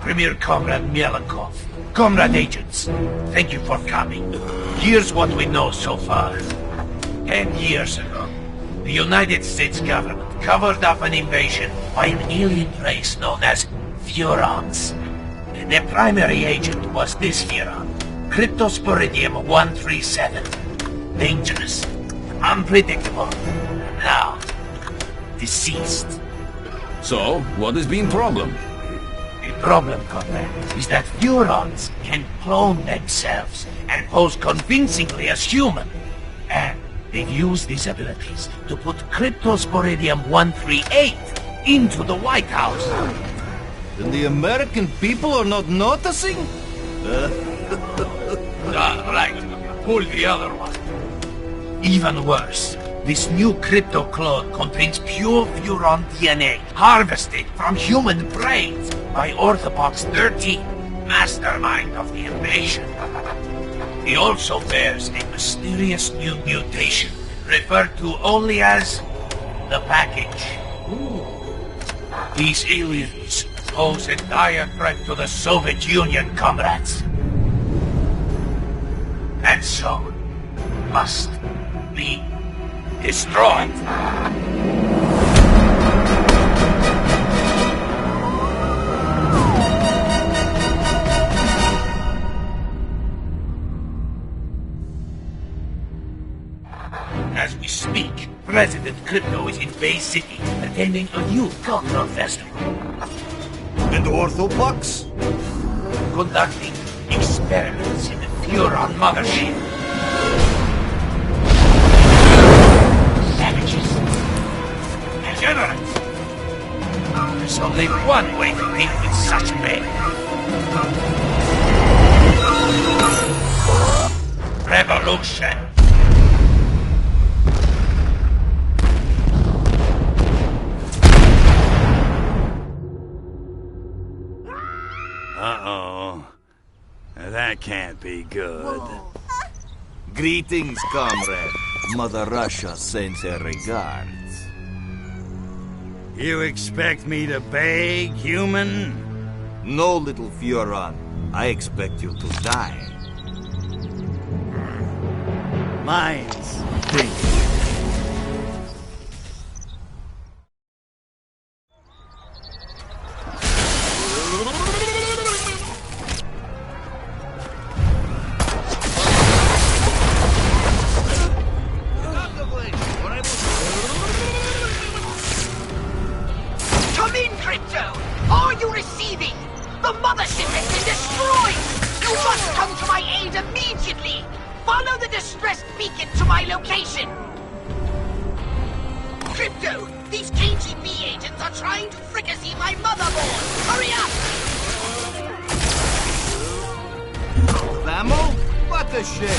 Premier Comrade Mielikov. Comrade agents, thank you for coming. Here's what we know so far. 10 years ago, the United States government covered up an invasion by an alien race known as Furons. Their primary agent was this Furon, Cryptosporidium 137. Dangerous, unpredictable, now deceased. So, what has been problem? The problem, Comrade, is that Furons can clone themselves and pose convincingly as human. And they've used these abilities to put Cryptosporidium 138 into the White House. And the American people are not noticing? Right. Pull the other one. Even worse, this new crypto clone contains pure Furon DNA harvested from human brains by Orthopox 13, mastermind of the invasion. He also bears a mysterious new mutation referred to only as the package. These aliens pose a dire threat to the Soviet Union, comrades. And so, must be destroyed. As we speak, President Crypto is in Bay City attending a youth cultural festival. And Orthopox? Conducting experiments in the Furon mothership. Savages. Degenerates. There's only one way to deal with such men. Revolution. Uh-oh. That can't be good. Greetings, comrade. Mother Russia sends her regards. You expect me to beg, human? No, little Furon. I expect you to die. Mine's thinking. Come in, Crypto! Are you receiving? The mothership has been destroyed! You must come to my aid immediately! Follow the distressed beacon to my location! Crypto, these KGB agents are trying to fricassee my motherboard! Hurry up! Ammo? What the shit?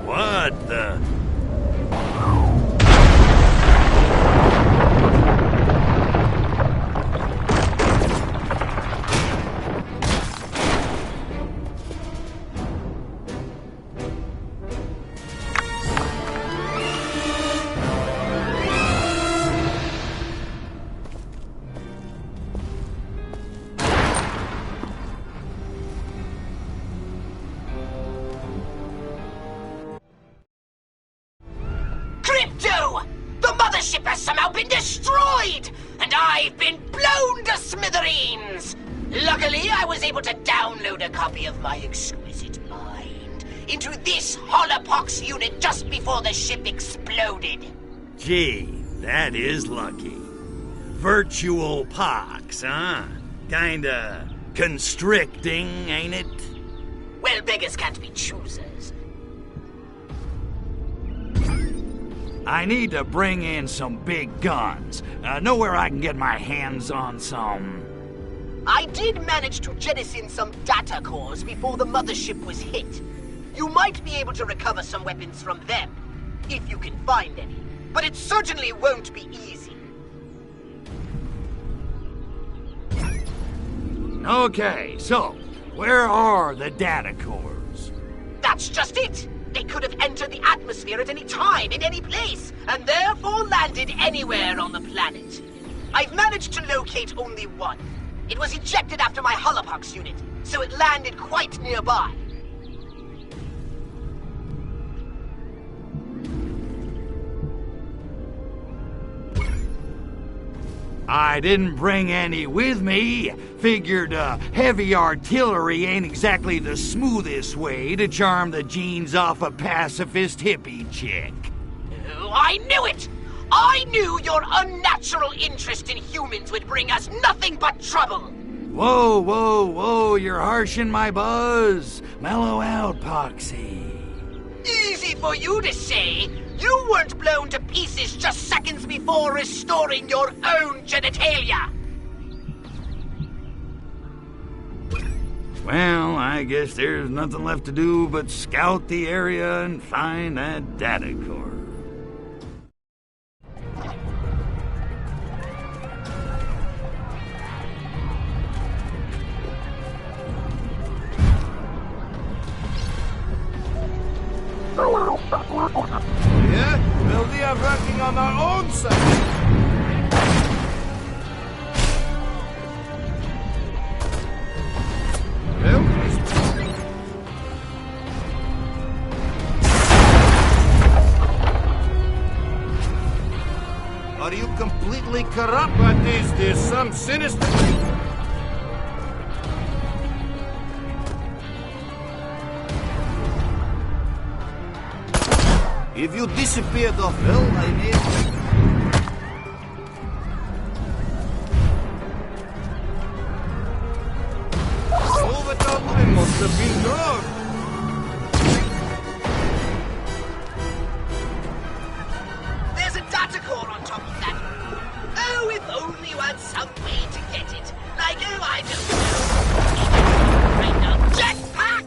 What the... Crypto! The mothership has somehow been destroyed! And I've been blown to smithereens! Luckily, I was able to download a copy of my exquisite mind into this Holopox unit just before the ship exploded. Gee, that is lucky. Virtual pox, huh? Kinda constricting, ain't it? Well, beggars can't be choosers. I need to bring in some big guns. Know where I can get my hands on some I did manage to jettison some data cores before the mothership was hit. You might be able to recover some weapons from them, if you can find any. But it certainly won't be easy. Okay, so, where are the data cores? That's just it! They could have entered the atmosphere at any time, in any place, and therefore landed anywhere on the planet. I've managed to locate only one. It was ejected after my holopox unit, so it landed quite nearby. I didn't bring any with me. Figured heavy artillery ain't exactly the smoothest way to charm the genes off a pacifist hippie chick. Oh, I knew it! I knew your unnatural interest in humans would bring us nothing but trouble! Whoa, whoa, whoa, you're harshing my buzz. Mellow out, Poxy. Easy for you to say. You weren't blown to pieces just seconds before restoring your own genitalia. Well, I guess there's nothing left to do but scout the area and find that data core. Yeah? Well, we are working on our own side. Are you completely corrupt? But is there some sinister... If you disappeared off hell, I mean... Move it up, I must have been drunk. There's a data core on top of that. Oh, if only you had some way to get it. Like, oh, I don't know. Right now, jetpack!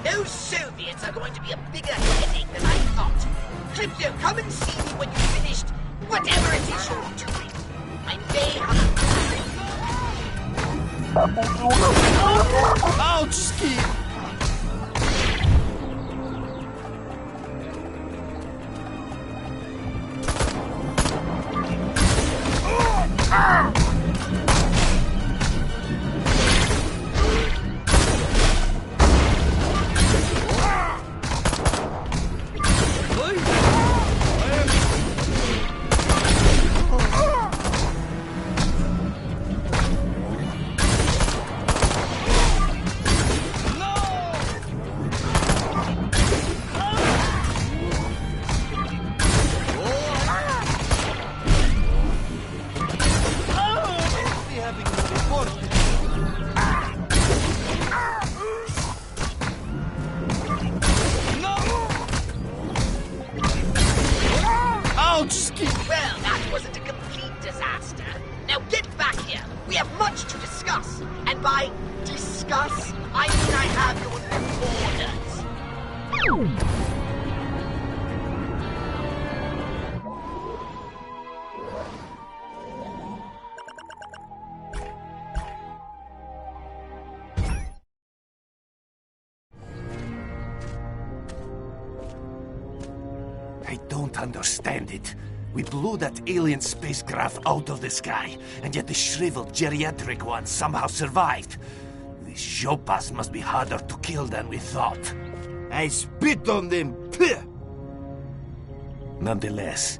Those Soviets are going to be a bigger headache than I thought. Crypto, come and see me when you've finished whatever it is you're doing. I may have... Ouch, Ski! Well, that wasn't a complete disaster. Now get back here. We have much to discuss. And by discuss, I mean I have your orders. I don't understand it. We blew that alien spacecraft out of the sky, and yet the shriveled geriatric one somehow survived. These Jopas must be harder to kill than we thought. I spit on them. Pah! Nonetheless,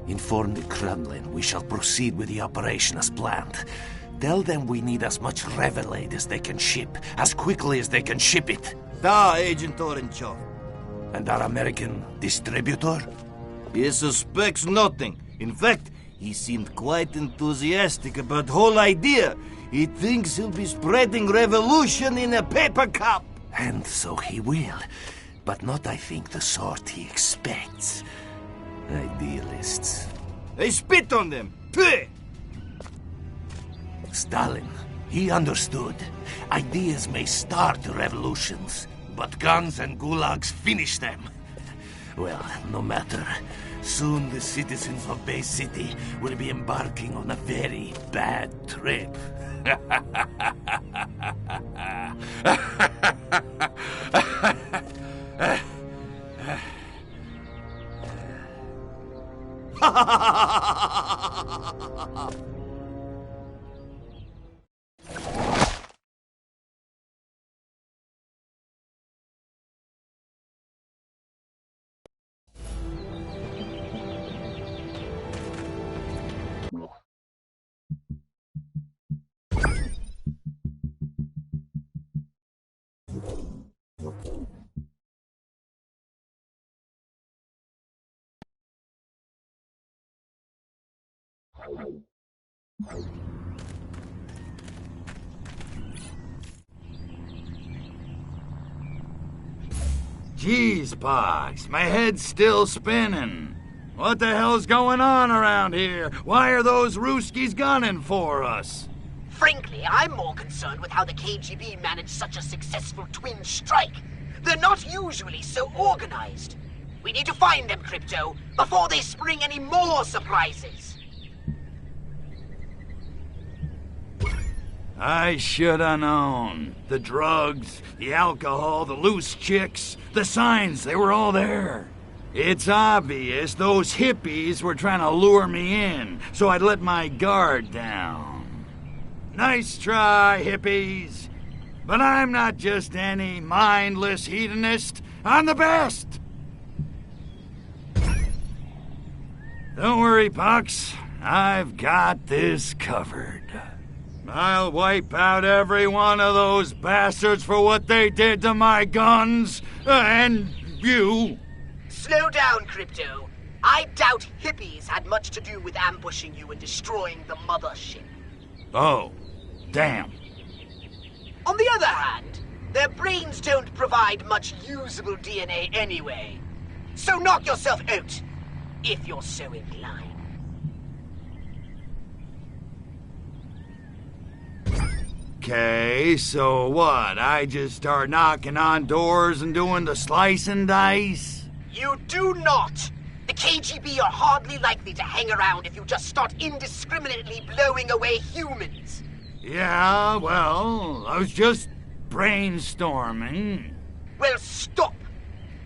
inform the Kremlin we shall proceed with the operation as planned. Tell them we need as much Revelade as they can ship, as quickly as they can ship it. Da, Agent Orenchov. And our American distributor? He suspects nothing. In fact, he seemed quite enthusiastic about the whole idea. He thinks he'll be spreading revolution in a paper cup. And so he will. But not, I think, the sort he expects. Idealists. I spit on them. Pah! Stalin, he understood. Ideas may start revolutions, but guns and gulags finish them. Well, no matter. Soon the citizens of Bay City will be embarking on a very bad trip. Jeez, Pox, my head's still spinning. What the hell's going on around here? Why are those Ruskies gunning for us? Frankly, I'm more concerned with how the KGB managed such a successful twin strike. They're not usually so organized. We need to find them, Crypto, before they spring any more surprises. I should have known. The drugs, the alcohol, the loose chicks, the signs, they were all there. It's obvious those hippies were trying to lure me in, so I'd let my guard down. Nice try, hippies. But I'm not just any mindless hedonist. I'm the best! Don't worry, Pox. I've got this covered. I'll wipe out every one of those bastards for what they did to my guns, and you. Slow down, Crypto. I doubt hippies had much to do with ambushing you and destroying the mothership. Oh, damn. On the other hand, their brains don't provide much usable DNA anyway. So knock yourself out, if you're so inclined. Okay, so what? I just start knocking on doors and doing the slice and dice? You do not! The KGB are hardly likely to hang around if you just start indiscriminately blowing away humans. Yeah, well, I was just brainstorming. Well, stop!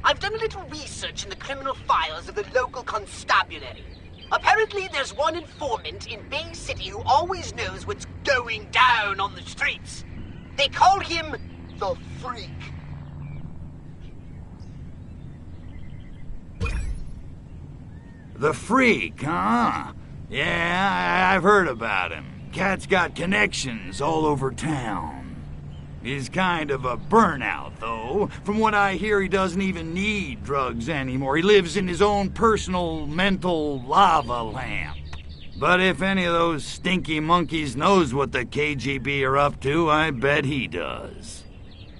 I've done a little research in the criminal files of the local constabulary. Apparently there's one informant in Bay City who always knows what's going down on the streets. They call him the Freak. The Freak, huh? Yeah, I've heard about him. Cat's got connections all over town. He's kind of a burnout, though. From what I hear, he doesn't even need drugs anymore. He lives in his own personal mental lava lamp. But if any of those stinky monkeys knows what the KGB are up to, I bet he does.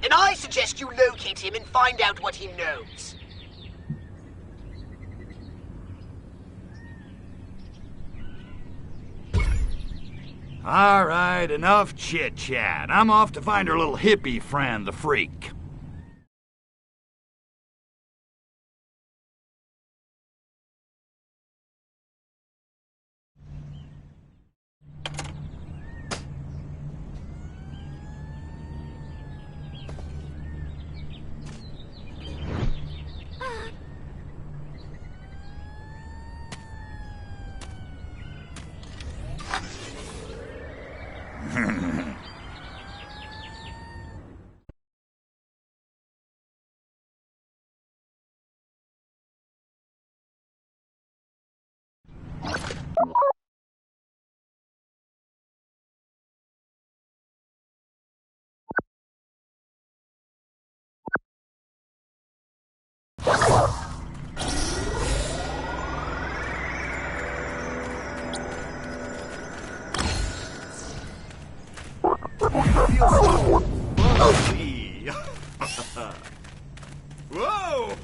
Then I suggest you locate him and find out what he knows. All right, enough chit-chat. I'm off to find her little hippie friend, the Freak. Whoa!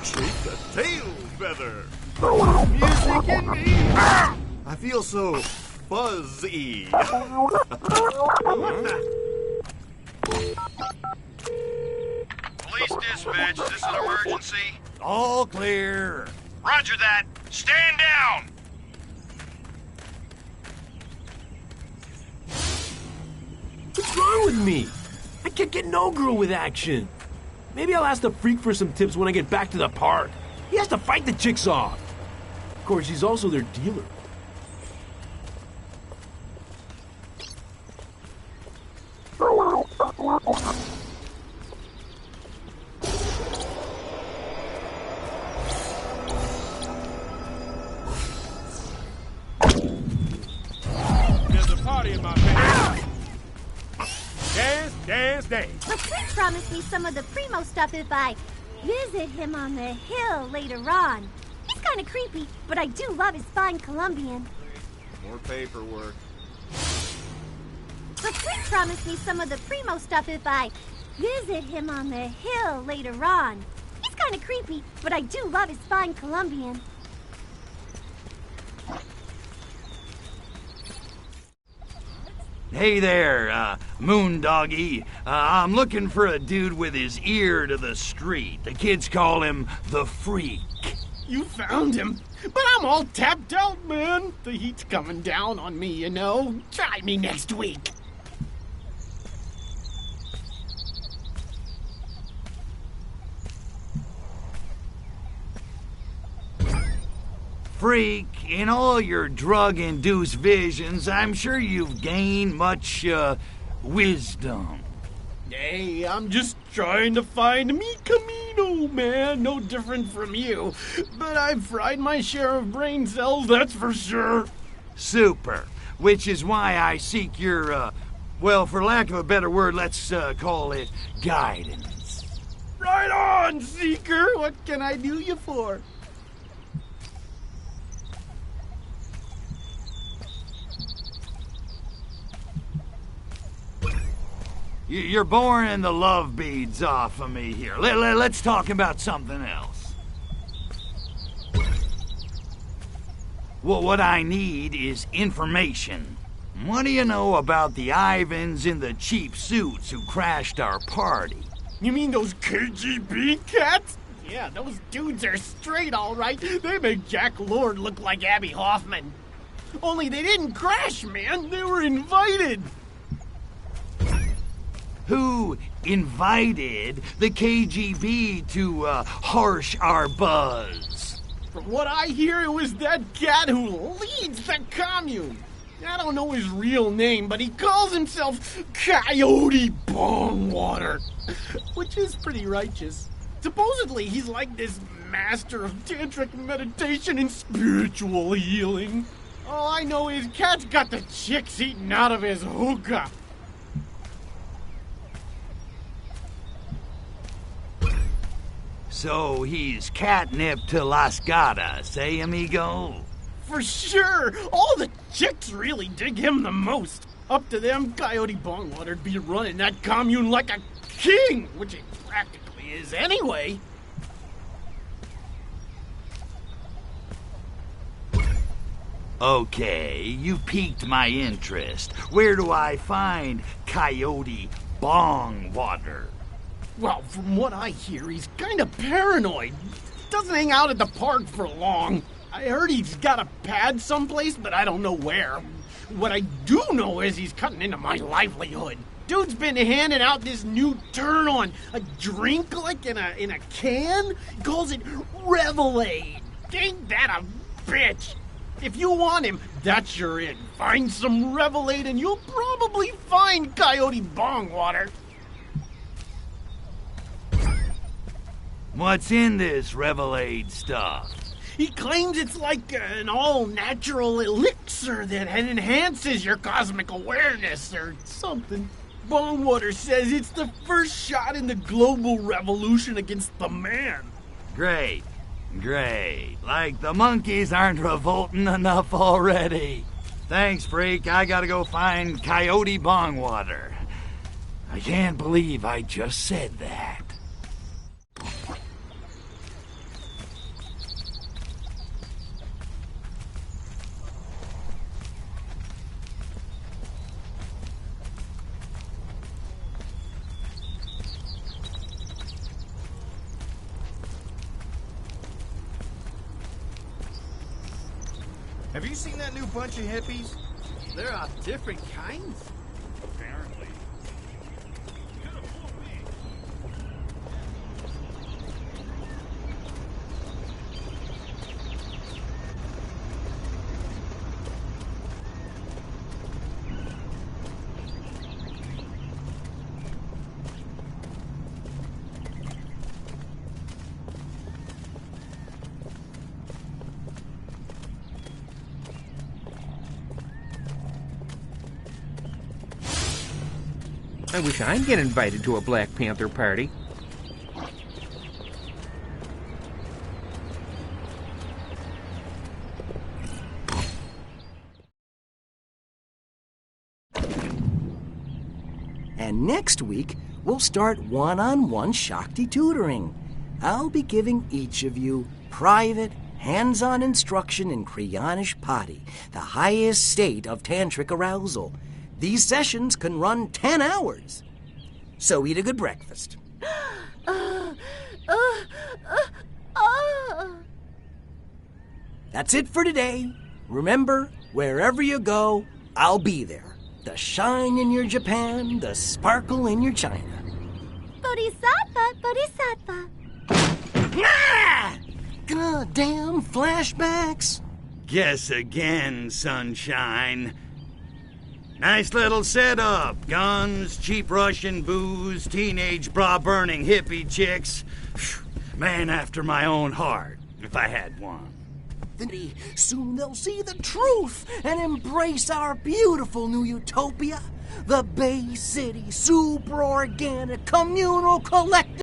Shake the tail feather. Music in me. I feel so fuzzy. Police dispatch, is this an emergency? All clear. Roger that. Stand down! What's wrong with me? I can't get no girl with action. Maybe I'll ask the freak for some tips when I get back to the park. He has to fight the chicks off. Of course, he's also their dealer. There's a party in my band. Dance, dance, dance. But Clint promised me some of the primo stuff if I visit him on the hill later on. He's kind of creepy, but I do love his fine Colombian. More paperwork. But Clint promised me some of the primo stuff if I visit him on the hill later on. He's kind of creepy, but I do love his fine Colombian. Hey there, Moondoggy. I'm looking for a dude with his ear to the street. The kids call him the Freak. You found him, but I'm all tapped out, man. The heat's coming down on me, you know. Try me next week. Freak, in all your drug-induced visions, I'm sure you've gained much, wisdom. Hey, I'm just trying to find mi camino, man. No different from you. But I've fried my share of brain cells, that's for sure. Super. Which is why I seek your, well, for lack of a better word, let's call it guidance. Right on, Seeker. What can I do you for? You're boring the love beads off of me here. Let's talk about something else. Well, what I need is information. What do you know about the Ivans in the cheap suits who crashed our party? You mean those KGB cats? Yeah, those dudes are straight, all right. They make Jack Lord look like Abby Hoffman. Only they didn't crash, man. They were invited. Who invited the KGB to harsh our buzz? From what I hear, it was that cat who leads the commune. I don't know his real name, but he calls himself Coyote Bongwater, which is pretty righteous. Supposedly, he's like this master of tantric meditation and spiritual healing. All I know is Cat's got the chicks eating out of his hookah. So he's catnip to Las Gatas, eh, amigo? For sure! All the chicks really dig him the most. Up to them, Coyote Bongwater'd be running that commune like a king, which he practically is anyway. Okay, you piqued my interest. Where do I find Coyote Bongwater? Well, from what I hear, he's kind of paranoid. Doesn't hang out at the park for long. I heard he's got a pad someplace, but I don't know where. What I do know is he's cutting into my livelihood. Dude's been handing out this new turn on a drink like in a can. He calls it Revelade. Ain't that a bitch? If you want him, that's your in. Find some Revelade and you'll probably find Coyote Bongwater. What's in this Revelade stuff? He claims it's like an all-natural elixir that enhances your cosmic awareness or something. Bongwater says it's the first shot in the global revolution against the man. Great. Like the monkeys aren't revolting enough already. Thanks, freak. I gotta go find Coyote Bongwater. I can't believe I just said that. Have you seen that new bunch of hippies? They're of different kinds. Apparently. I wish I'd get invited to a Black Panther party. And next week, we'll start one-on-one Shakti tutoring. I'll be giving each of you private, hands-on instruction in Krianish Pati, the highest state of tantric arousal. These sessions can run 10 hours. So eat a good breakfast. That's it for today. Remember, wherever you go, I'll be there. The shine in your Japan, the sparkle in your China. Bodhisattva, Bodhisattva. Ah! God damn flashbacks. Guess again, sunshine. Nice little setup. Guns, cheap Russian booze, teenage bra-burning hippie chicks. Man after my own heart, if I had one. Soon they'll see the truth and embrace our beautiful new utopia. The Bay City super-organic communal collective.